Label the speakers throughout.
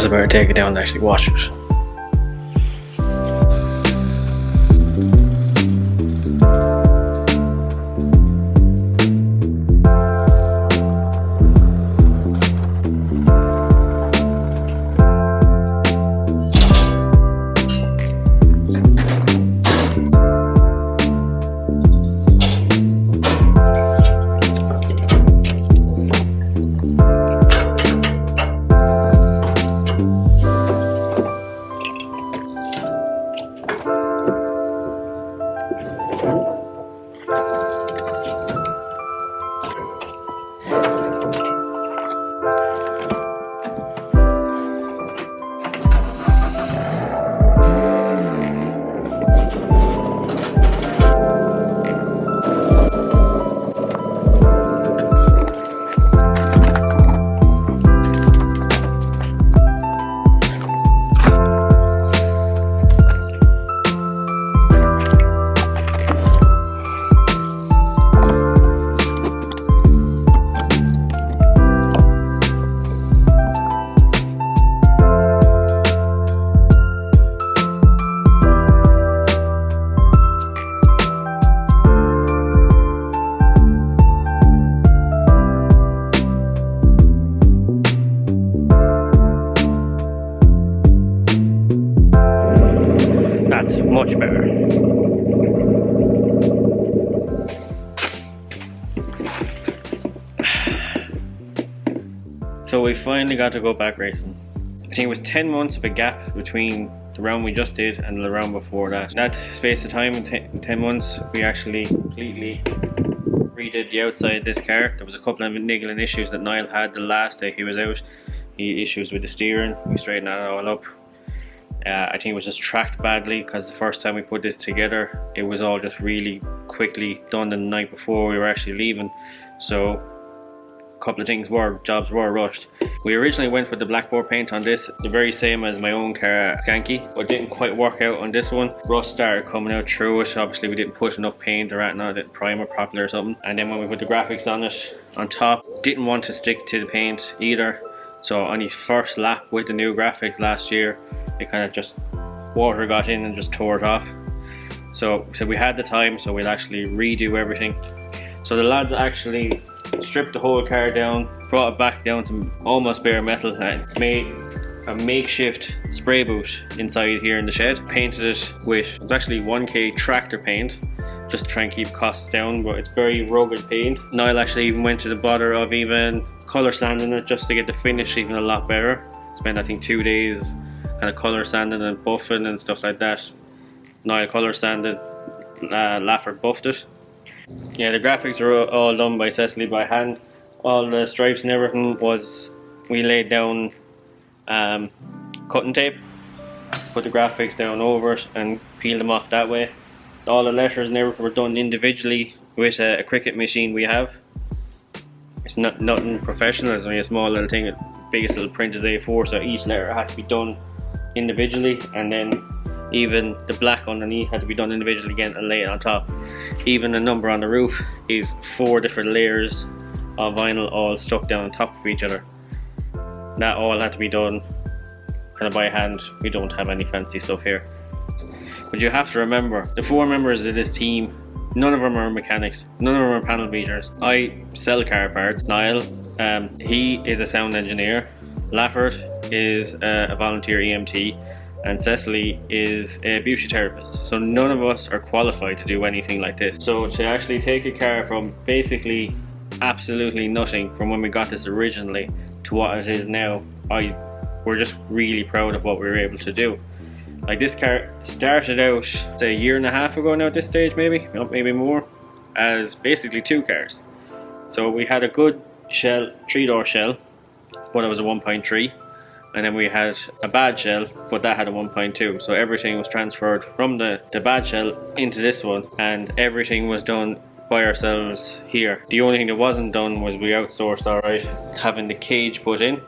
Speaker 1: suppose I better take it down and actually wash it. That's much better. So we finally got to go back racing. I think it was 10 months of a gap between the round we just did and the round before that. In that space of time, in 10 months, we actually completely redid the outside of this car. There was a couple of niggling issues that Niall had the last day he was out. He had issues with the steering. We straightened that all up. I think it was just tracked badly because the first time we put this together, it was all just really quickly done the night before we were actually leaving. So a couple of jobs were rushed. We originally went with the blackboard paint on this, the very same as my own car, Skanky, but didn't quite work out on this one. Rust started coming out through it. Obviously we didn't put enough paint or anything on it, primer properly or something. And then when we put the graphics on it, on top, didn't want to stick to the paint either. So on his first lap with the new graphics last year, it kind of just, water got in and just tore it off. So we had the time, so we'll actually redo everything. So the lads actually stripped the whole car down, brought it back down to almost bare metal, and made a makeshift spray boot inside here in the shed. Painted it with, it was actually 1K tractor paint, just to try and keep costs down, but it's very rugged paint. Niall actually even went to the bother of even colour sanding it just to get the finish even a lot better. Spent I think 2 days kind of colour sanding and buffing and stuff like that. Niall colour sanded, Lafford buffed it. Yeah, the graphics are all done by Cecily by hand. All the stripes and everything was, we laid down cutting tape, put the graphics down over it and peeled them off that way. All the letters and everything were done individually with a Cricut machine we have. It's nothing professional, it's only a small little thing. The biggest little print is A4, so each letter had to be done individually, and then even the black underneath had to be done individually again and laid on top. Even the number on the roof is 4 different layers of vinyl all stuck down on top of each other. That all had to be done kind of by hand. We don't have any fancy stuff here. But you have to remember, the 4 members of this team, none of them are mechanics, none of them are panel beaters. I sell car parts. Niall, he is a sound engineer. Lafford is a volunteer EMT, and Cecily is a beauty therapist. So none of us are qualified to do anything like this. So to actually take a car from basically absolutely nothing from when we got this originally to what it is now, we're just really proud of what we were able to do. Like, this car started out, say, a year and a half ago now at this stage, maybe more, as basically 2 cars. So we had a good shell, 3-door shell, but it was a 1.3, and then we had a bad shell, but that had a 1.2. So everything was transferred from the bad shell into this one, and everything was done by ourselves here. The only thing that wasn't done was we outsourced, alright, having the cage put in.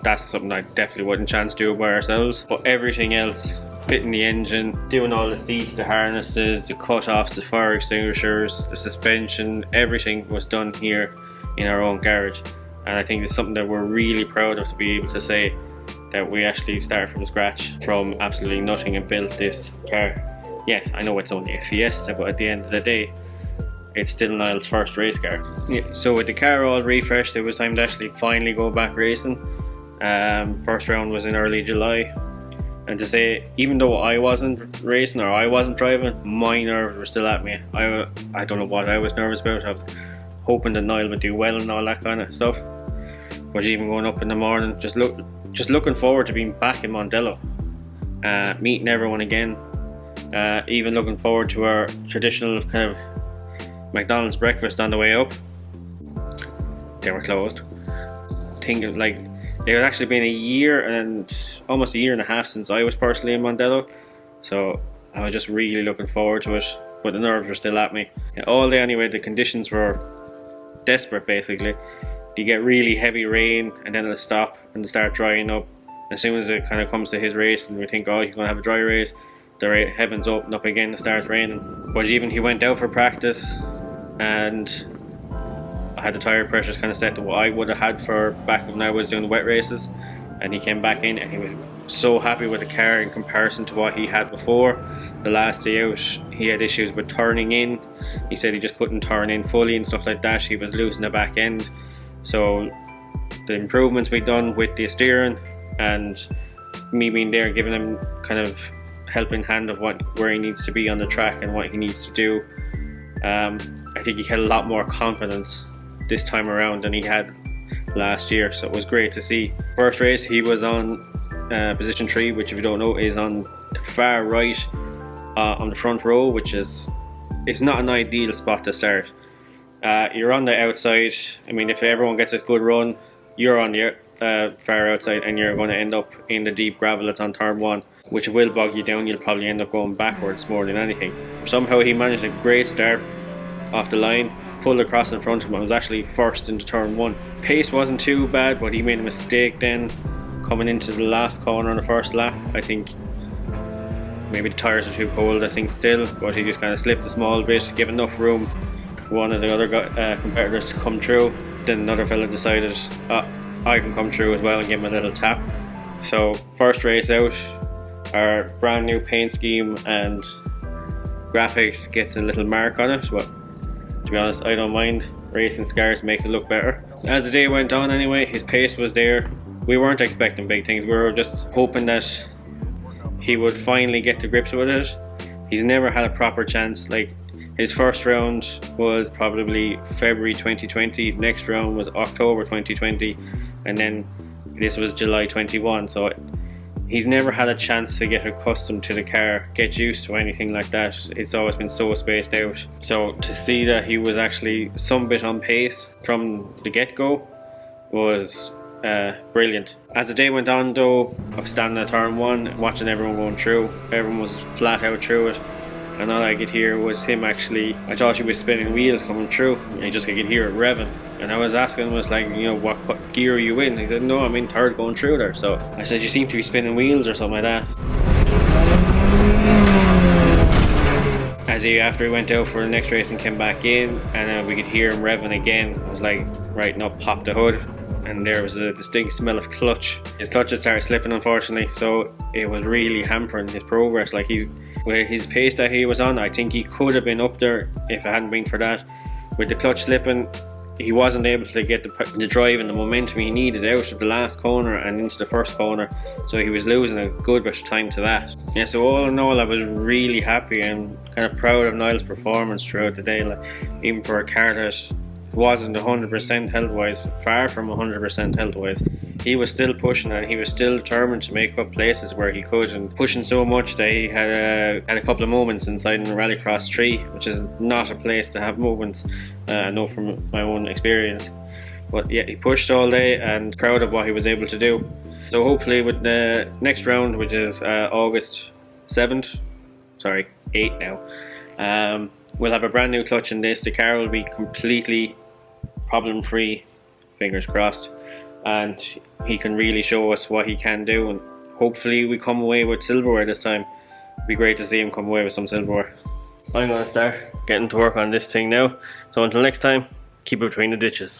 Speaker 1: That's something I definitely wouldn't chance to do by ourselves, but everything else, fitting the engine, doing all the seats, the harnesses, the cut-offs, the fire extinguishers, the suspension, everything was done here in our own garage. And I think it's something that we're really proud of, to be able to say that we actually started from scratch, from absolutely nothing, and built this car. Yes, I know it's only a Fiesta, but at the end of the day, it's still Niall's first race car. Yeah, so with the car all refreshed, it was time to actually finally go back racing. First round was in early July, and to say, even though I wasn't racing or I wasn't driving, my nerves were still at me. I don't know what I was nervous about. I was hoping that Niall would do well and all that kind of stuff. But even going up in the morning, just looking forward to being back in Mondello, meeting everyone again, even looking forward to our traditional kind of McDonald's breakfast on the way up. They were closed. Think of, like, it had actually been a year and almost a year and a half since I was personally in Mondello, so I was just really looking forward to it, but the nerves were still at me. All day anyway, the conditions were desperate basically. You get really heavy rain and then it'll stop and it'll start drying up. As soon as it kind of comes to his race and we think, oh, he's going to have a dry race, the heavens open up again, it starts raining. But even he went out for practice, and I had the tyre pressures kind of set to what I would have had for back when I was doing the wet races, and he came back in and he was so happy with the car in comparison to what he had before. The last day out he had issues with turning in. He said he just couldn't turn in fully and stuff like that. He was losing the back end. So the improvements we've done with the steering and me being there giving him kind of helping hand of where he needs to be on the track and what he needs to do, I think he had a lot more confidence this time around than he had last year, so it was great to see. First race he was on position 3, which if you don't know is on the far right on the front row, which is, it's not an ideal spot to start. You're on the outside. I mean, if everyone gets a good run, you're on the far outside and you're going to end up in the deep gravel that's on turn 1, which will bog you down. You'll probably end up going backwards more than anything. Somehow he managed a great start off the line, pulled across in front of him and was actually first into turn 1. Pace wasn't too bad, but he made a mistake then coming into the last corner on the first lap. I think maybe the tyres are too cold, I think still, but he just kind of slipped a small bit, give enough room for one of the other competitors to come through. Then another fella decided, I can come through as well, and give him a little tap. So first race out, our brand new paint scheme and graphics gets a little mark on it, but to be honest, I don't mind. Racing scars makes it look better. As the day went on anyway, his pace was there. We weren't expecting big things, we were just hoping that he would finally get to grips with it. He's never had a proper chance. Like, his first round was probably February 2020, next round was October 2020, and then this was July 21, so he's never had a chance to get accustomed to the car, get used to anything like that. It's always been so spaced out. So to see that he was actually some bit on pace from the get-go was brilliant. As the day went on though, I was standing at turn 1 watching everyone going through. Everyone was flat out through it, and all I could hear was him actually, I thought he was spinning wheels coming through, and I just could hear it revving. And I was asking him, was like, you know, what gear are you in? He said, no, I'm in third going through there. So I said, you seem to be spinning wheels or something like that. After he went out for the next race and came back in, and then we could hear him revving again. I was like, right, now pop the hood, and there was a distinct smell of clutch. His clutches started slipping, unfortunately, so it was really hampering his progress. Like, with his pace that he was on, I think he could have been up there if it hadn't been for that. With the clutch slipping, he wasn't able to get the drive and the momentum he needed out of the last corner and into the first corner, so he was losing a good bit of time to that. Yeah, so all in all, I was really happy and kind of proud of Niall's performance throughout the day. Like, even for a car that wasn't 100% health wise, far from 100% health wise, he was still pushing and he was still determined to make up places where he could, and pushing so much that he had a couple of moments inside in the Rallycross 3, which is not a place to have moments. I know from my own experience, but yeah, he pushed all day and proud of what he was able to do. So hopefully with the next round, which is August 7th, sorry, 8 now, we'll have a brand new clutch in this. The car will be completely problem free, fingers crossed, and he can really show us what he can do, and hopefully we come away with silverware this time. It'd be great to see him come away with some silverware. I'm going to start getting to work on this thing now, so until next time, keep it between the ditches.